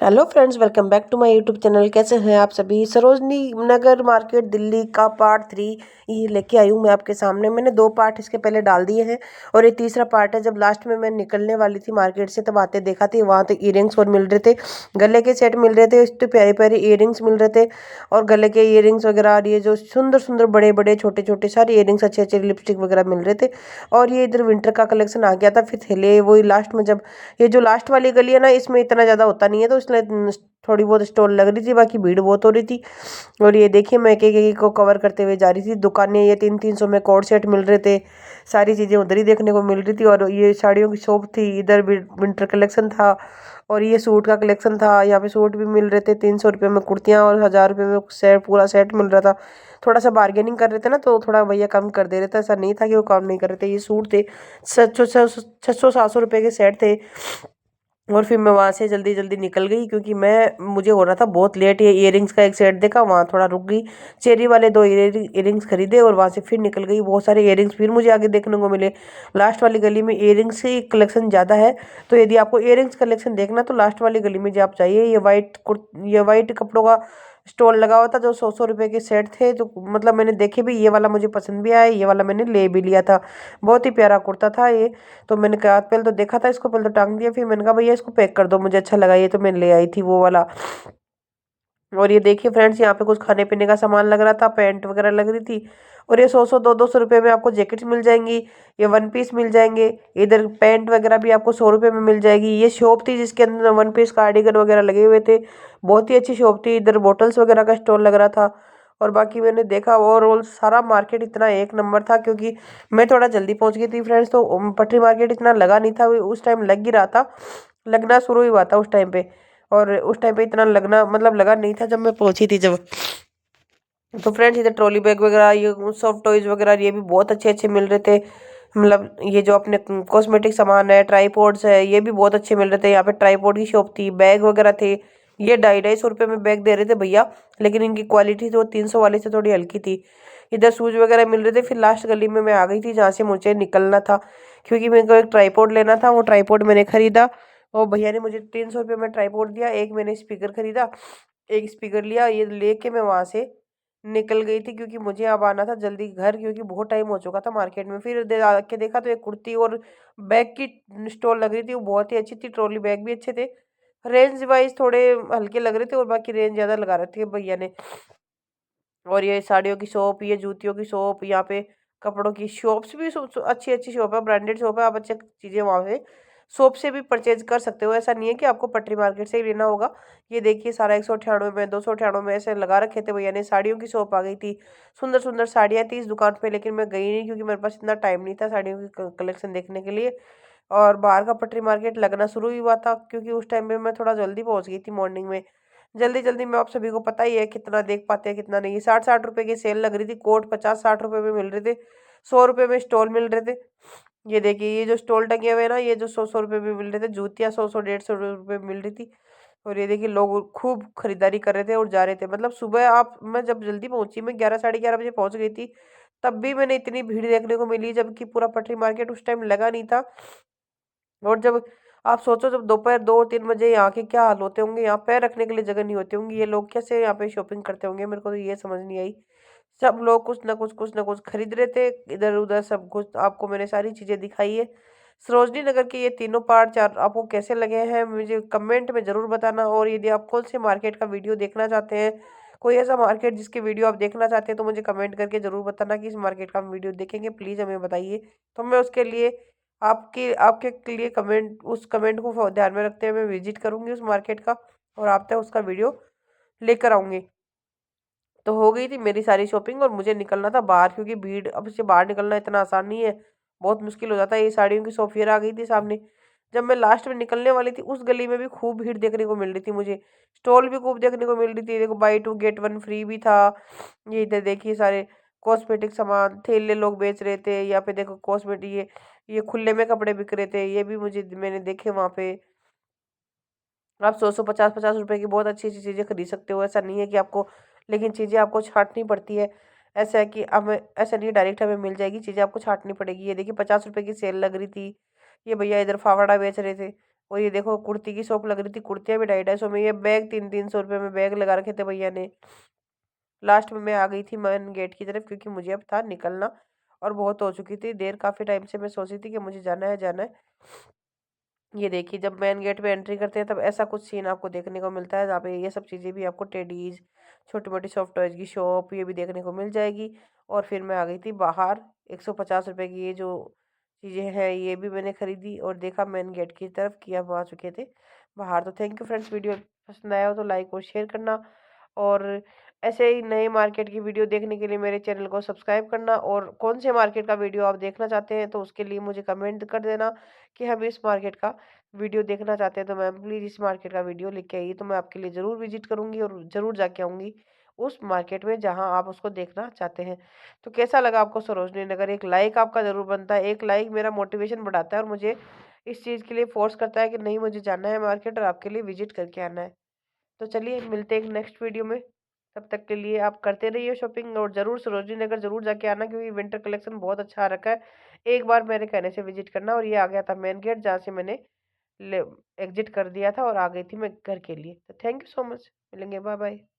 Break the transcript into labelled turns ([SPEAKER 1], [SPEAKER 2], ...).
[SPEAKER 1] Hello friends, welcome back to my YouTube channel. कैसे हैं आप सभी। सरोजनी नगर मार्केट दिल्ली का पार्ट 3 ये लेके आई हूँ मैं आपके सामने। मैंने 2 पार्ट इसके पहले डाल दिए हैं और ये तीसरा पार्ट है। जब लास्ट में मैं निकलने वाली थी मार्केट से तब आते देखा थी वहाँ तो इयरिंग्स और मिल रहे थे, गले के सेट मिल रहे थे, इतने प्यारे प्यारे इयरिंग्स मिल रहे थे और गले के इयरिंग्स वगैरह और ये जो सुंदर सुंदर बड़े बड़े छोटे छोटे सारे इयरिंग्स, अच्छे अच्छे लिपस्टिक वगैरह मिल रहे थे। और ये इधर विंटर का कलेक्शन आ गया था। फिर थैले वही लास्ट में, जब ये जो लास्ट वाली गली है ना, इसमें इतना ज़्यादा होता नहीं है तो इसलिए थोड़ी बहुत स्टॉल लग रही थी, बाकी भीड़ बहुत हो रही थी। और ये देखिए मैं एक एक को कवर करते हुए जा रही थी। दुकानें ये 300-300 में कोड सेट मिल रहे थे, सारी चीज़ें उधर ही देखने को मिल रही थी। और ये साड़ियों की शॉप थी, इधर भी विंटर कलेक्शन था और ये सूट का कलेक्शन था। यहाँ पे सूट भी मिल रहे थे 300 रुपये में, कुर्तियाँ और 1000 रुपये में सेट, पूरा सेट मिल रहा था। थोड़ा सा बार्गेनिंग कर रहे थे ना तो थोड़ा भैया कम कर दे रहे थे, ऐसा नहीं था कि वो कम नहीं कर रहे थे। ये सूट थे 600-700 रुपये के सेट थे। और फिर मैं वहाँ से जल्दी जल्दी निकल गई क्योंकि मुझे हो रहा था बहुत लेट। ये इयरिंग्स का एक सेट देखा, वहाँ थोड़ा रुक गई, चेरी वाले 2 इयरिंग्स खरीदे और वहाँ से फिर निकल गई। बहुत सारे इयरिंग्स फिर मुझे आगे देखने को मिले। लास्ट वाली गली में इयरिंग्स की कलेक्शन ज़्यादा है, तो यदि आपको इयरिंग्स कलेक्शन देखना तो लास्ट वाली गली में जो आप चाहिए। ये वाइट कपड़ों का स्टॉल लगा हुआ था जो 100-100 रुपये के सेट थे। जो मतलब मैंने देखे भी, ये वाला मुझे पसंद भी आया, ये वाला मैंने ले भी लिया था। बहुत ही प्यारा कुर्ता था ये। तो मैंने कहा, पहले तो देखा था इसको, पहले तो टांग दिया, फिर मैंने कहा भैया इसको पैक कर दो, मुझे अच्छा लगा ये, तो मैं ले आई थी वो वाला। और ये देखिए फ्रेंड्स, यहाँ पे कुछ खाने पीने का सामान लग रहा था, पैंट वगैरह लग रही थी। और ये 100-100 200-200 रुपये में आपको जैकेट्स मिल जाएंगी, ये वन पीस मिल जाएंगे। इधर पैंट वगैरह भी आपको 100 रुपये में मिल जाएगी। ये शॉप थी जिसके अंदर वन पीस कार्डिगन वगैरह लगे हुए थे, बहुत ही अच्छी शॉप थी। इधर बॉटल्स वगैरह का स्टॉल लग रहा था। और बाकी मैंने देखा ओवरऑल सारा मार्केट इतना एक नंबर था, क्योंकि मैं थोड़ा जल्दी पहुंच गई थी फ्रेंड्स, तो पटरी मार्केट इतना लगा नहीं था। उस टाइम लग ही रहा था, लगना शुरू ही हुआ था उस टाइम पे। और उस टाइम पे इतना लगना मतलब लगा नहीं था जब मैं पहुंची थी जब। तो फ्रेंड्स इधर ट्रॉली बैग वगैरह, ये सॉफ्ट टॉयज वगैरह ये भी बहुत अच्छे अच्छे मिल रहे थे। मतलब ये जो अपने कॉस्मेटिक सामान है, ट्राईपॉड्स है, ये भी बहुत अच्छे मिल रहे थे। यहाँ पे ट्राईपॉड की शॉप थी, बैग वगैरह थे। ये 250-250 रुपये में बैग दे रहे थे भैया, लेकिन इनकी क्वालिटी तो 300 वाले से थोड़ी हल्की थी। इधर शूज वगैरह मिल रहे थे। फिर लास्ट गली में मैं आ गई थी जहाँ से मुझे निकलना था, क्योंकि मेरे को एक ट्राईपॉड लेना था। वो ट्राईपॉड मैंने खरीदा और भैया ने मुझे 300 रुपये में ट्राईपॉड दिया। एक मैंने स्पीकर खरीदा, एक स्पीकर लिया, ये लेके मैं वहाँ से निकल गई थी, क्योंकि मुझे अब आना था जल्दी घर, क्योंकि बहुत टाइम हो चुका था मार्केट में। फिर आके देखा तो एक कुर्ती और बैग की स्टोर लग रही थी, वो बहुत ही अच्छी थी। ट्रॉली बैग भी अच्छे थे, रेंज वाइज थोड़े हल्के लग रहे थे और बाकी रेंज ज़्यादा लगा रहे थे भैया ने। और ये साड़ियों की शॉप, ये जूतियों की शॉप, यहाँ पे कपड़ों की शॉप्स भी अच्छी अच्छी शॉप है, ब्रांडेड शॉप है। आप अच्छी चीज़ें वहाँ से शॉप से भी परचेज कर सकते हो। ऐसा नहीं है कि आपको पटरी मार्केट से ही लेना होगा। ये देखिए सारा 198 में, 298 में ऐसे लगा रखे थे भैया ने। साड़ियों की शॉप आ गई थी, सुंदर सुंदर साड़ियाँ थी इस दुकान पे, लेकिन मैं गई नहीं क्योंकि मेरे पास इतना टाइम नहीं था साड़ियों की कलेक्शन देखने के लिए। और बाहर का पटरी मार्केट लगना शुरू ही हुआ था, क्योंकि उस टाइम पे मैं थोड़ा जल्दी पहुंच गई थी मॉर्निंग में। जल्दी जल्दी में आप सभी को पता ही है कितना देख पाते हैं कितना नहीं। 60-60 रुपए की सेल लग रही थी, कोट 50-60 रुपए में मिल रहे थे, 100 रुपए में स्टॉल मिल रहे थे। ये देखिए ये जो स्टॉल टंगे हुए हैं ना, ये जो 100-100 रुपए में मिल रहे थे, जूतियाँ 100-150 रुपए में मिल रही थी। और ये देखिए लोग खूब खरीदारी कर रहे थे और जा रहे थे। मतलब सुबह आप, मैं जब जल्दी पहुंची, मैं 11-11:30 बजे पहुंच गई थी, तब भी मैंने इतनी भीड़ देखने को मिली, जबकि पूरा पटरी मार्केट उस टाइम लगा नहीं था। और जब आप सोचो, जब दोपहर 2-3 बजे यहाँ के क्या हाल होते होंगे, यहाँ पैर रखने के लिए जगह नहीं होती होंगी, ये लोग कैसे यहाँ पे शॉपिंग करते होंगे, मेरे को तो ये समझ नहीं आई। सब लोग कुछ ना कुछ खरीद रहे थे इधर उधर सब कुछ। आपको मैंने सारी चीजें दिखाई है। सरोजनी नगर के ये तीनों पार्ट 4 आपको कैसे लगे हैं मुझे कमेंट में जरूर बताना। और यदि आप कौन से मार्केट का वीडियो देखना चाहते हैं, कोई ऐसा मार्केट जिसके वीडियो आप देखना चाहते हैं, तो मुझे कमेंट करके जरूर बताना कि इस मार्केट का हम वीडियो देखेंगे, प्लीज़ हमें बताइए। तो मैं उसके लिए आपके आपके लिए उस कमेंट को ध्यान में रखते हुए मैं विजिट करूंगी उस मार्केट का, और आप तक उसका वीडियो लेकर आऊंगी। तो हो गई थी मेरी सारी शॉपिंग और मुझे निकलना था बाहर, क्योंकि भीड़, अब से बाहर निकलना इतना आसान नहीं है, बहुत मुश्किल हो जाता है। ये साड़ियों की शॉप फिर आ गई थी सामने। जब मैं लास्ट में निकलने वाली थी, उस गली में भी खूब भीड़ देखने को मिल रही थी मुझे, स्टॉल भी खूब देखने को मिल रही थी। देखो buy two get one free भी था। ये इधर देखिए सारे कॉस्मेटिक सामान ठेले लोग बेच रहे थे। यहाँ पे देखो कॉस्मेटिक, ये खुले में कपड़े बिक रहे थे, ये भी मैंने देखे वहाँ पे। आप 100-150-50 रुपए की बहुत अच्छी अच्छी चीज़ें खरीद सकते हो, ऐसा नहीं है कि आपको, लेकिन चीज़ें आपको छांटनी पड़ती है। ऐसा है कि हमें, ऐसा नहीं डायरेक्ट हमें मिल जाएगी, चीज़ें आपको छांटनी पड़ेगी। ये देखिए 50 रुपए की सेल लग रही थी। ये भैया इधर फावड़ा बेच रहे थे और ये देखो कुर्ती की शॉप लग रही थी, कुर्तियाँ भी 250-250 में, ये बैग 300-300 रुपये में बैग लगा रखे थे भैया ने। लास्ट में मैं आ गई थी मेन गेट की तरफ, क्योंकि मुझे अब था निकलना और बहुत हो चुकी थी देर, काफ़ी टाइम से मैं सोची थी कि मुझे जाना है जाना है। ये देखिए जब मेन गेट पे एंट्री करते हैं तब ऐसा कुछ सीन आपको देखने को मिलता है, जहाँ पे ये सब चीज़ें भी आपको टेडीज, छोटी मोटी सॉफ्ट टॉयज की शॉप ये भी देखने को मिल जाएगी। और फिर मैं आ गई थी बाहर, 150 रुपये की ये जो चीज़ें हैं ये भी मैंने खरीदी और देखा मेन गेट की तरफ कि हम आ चुके थे बाहर। तो थैंक यू फ्रेंड्स, वीडियो पसंद आया हो तो लाइक और शेयर करना, और ऐसे ही नए मार्केट की वीडियो देखने के लिए मेरे चैनल को सब्सक्राइब करना, और कौन से मार्केट का वीडियो आप देखना चाहते हैं तो उसके लिए मुझे कमेंट कर देना कि हम इस मार्केट का वीडियो देखना चाहते हैं, तो मैम प्लीज़ इस मार्केट का वीडियो लिख के आइए, तो मैं आपके लिए ज़रूर विजिट करूंगी और ज़रूर जाके आऊँगी उस मार्केट में जहां आप उसको देखना चाहते हैं। तो कैसा लगा आपको सरोजनी नगर? एक लाइक आपका ज़रूर बनता है, एक लाइक मेरा मोटिवेशन बढ़ाता है और मुझे इस चीज़ के लिए फोर्स करता है कि नहीं मुझे जाना है मार्केट और आपके लिए विजिट करके आना है। तो चलिए मिलते हैं एक नेक्स्ट वीडियो में, तब तक के लिए आप करते रहिए शॉपिंग और ज़रूर सरोजनी नगर ज़रूर जाके आना, क्योंकि विंटर कलेक्शन बहुत अच्छा आ रखा है। एक बार मेरे कहने से विजिट करना। और ये आ गया था मेन गेट जहाँ से मैंने एग्जिट कर दिया था और आ गई थी मैं घर के लिए। तो थैंक यू सो मच, मिलेंगे, बाय बाय।